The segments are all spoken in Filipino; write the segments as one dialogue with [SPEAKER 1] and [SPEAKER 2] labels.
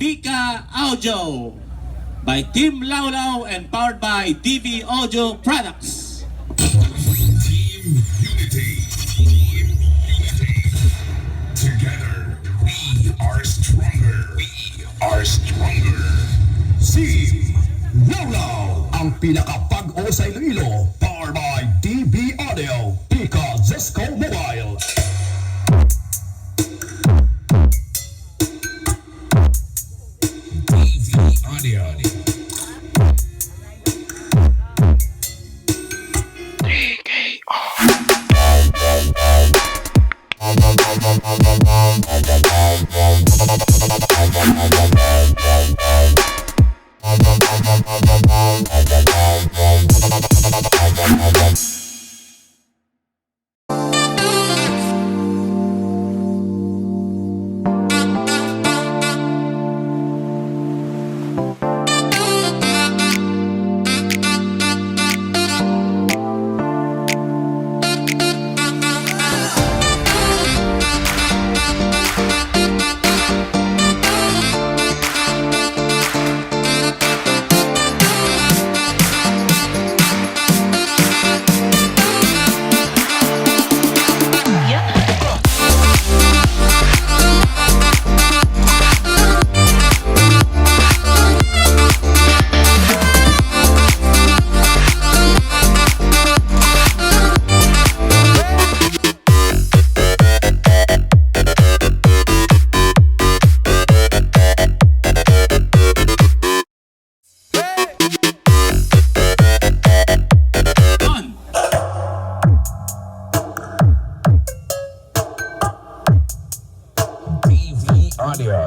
[SPEAKER 1] Pika Audio by Team Laulaw and powered by DV Audio Products.
[SPEAKER 2] Team Unity. Team Unity. Together, we are stronger. We are stronger.
[SPEAKER 3] Si Laulaw, ang pinakapag-o sa Iloilo, powered by DB Audio, Pika Zesco Mobile.
[SPEAKER 2] DV Audio. DV Audio.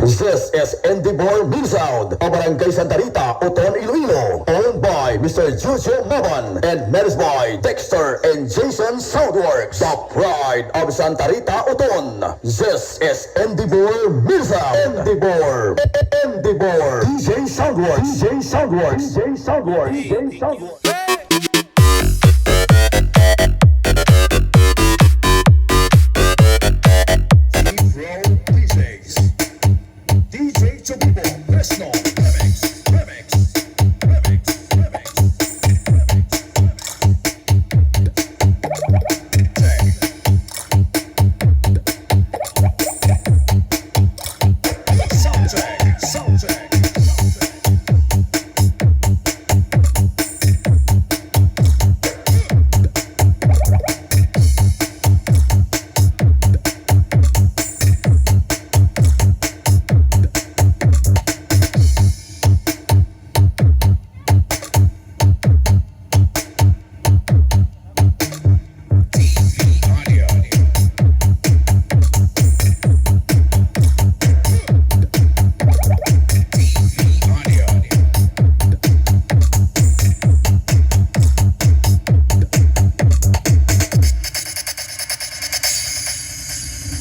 [SPEAKER 3] This is Endibor Mini Sound, a Barangay Santa Rita, Uton, Iloilo, owned by Mr. Jojo Maban and managed by Dexter and Jason Soundworks, the pride of Santa Rita, Uton. This is Endibor Mini Sound. Endibor DJ Soundworks, DJ Soundworks, DJ Soundworks, DJ Soundworks. DJ Chobibo, Fresno, Remix, Remix, Remix, Remix, Soundtrack, soundtrack.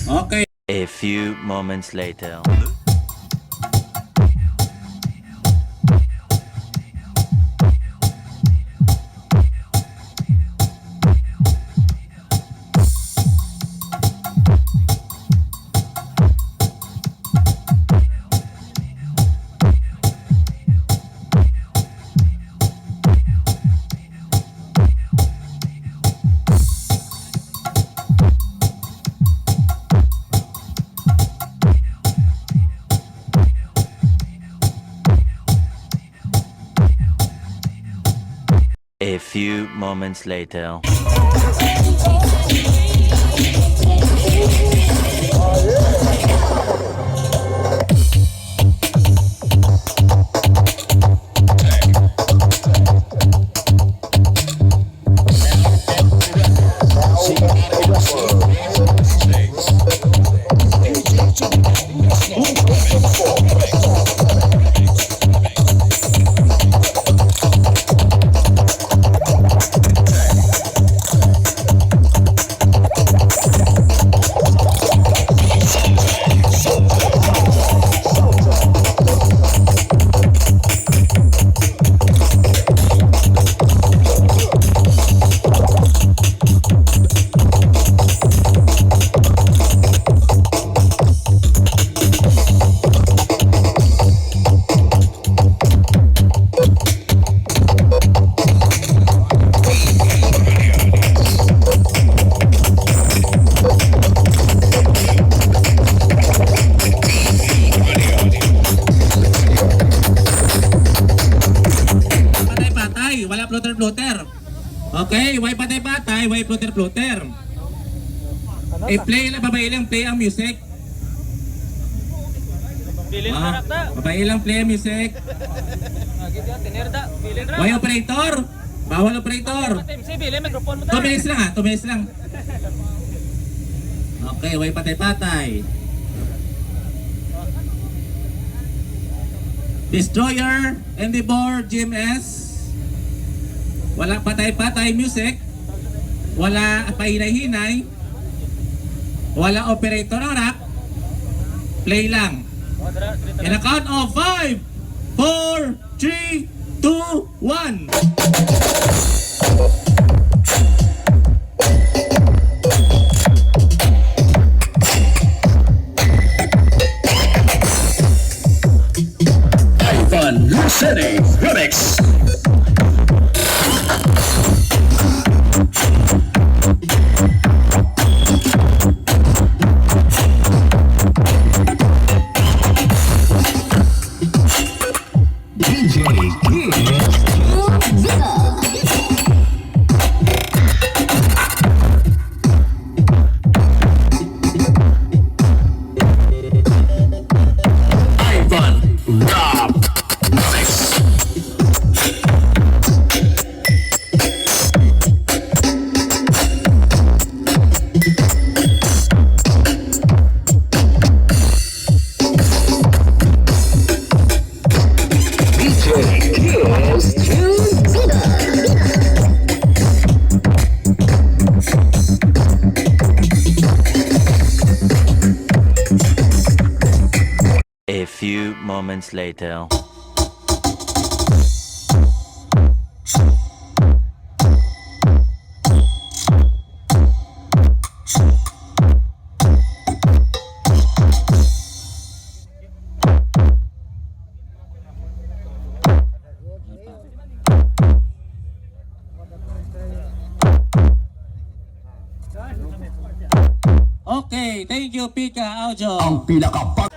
[SPEAKER 1] Okay.
[SPEAKER 4] A few moments later. A few moments later.
[SPEAKER 1] Okay, why patay-patay, why floater-floater. I-play lang, babae lang, play ang music.
[SPEAKER 5] Bilin na rakta.
[SPEAKER 1] Babae lang, play ang music.
[SPEAKER 5] Tinerda. Bilin ra.
[SPEAKER 1] Why operator? Bawal operator.
[SPEAKER 5] Si bilin microphone mo
[SPEAKER 1] 2 minutes lang ha, 2 minutes lang. Okay, why patay-patay. Destroyer, Endeavor, GMS. Wala patay-patay music. Wala pahinay-hinay. Wala operator ng rock. Play lang. In a count of 5, 4, 3, 2, 1.
[SPEAKER 3] Ivan Lucene Remix.
[SPEAKER 2] DJ Kid.
[SPEAKER 3] Ivan Rob Remix.
[SPEAKER 4] A few moments later.
[SPEAKER 1] Okay, thank you Pika Audio.
[SPEAKER 3] Ang pinakabag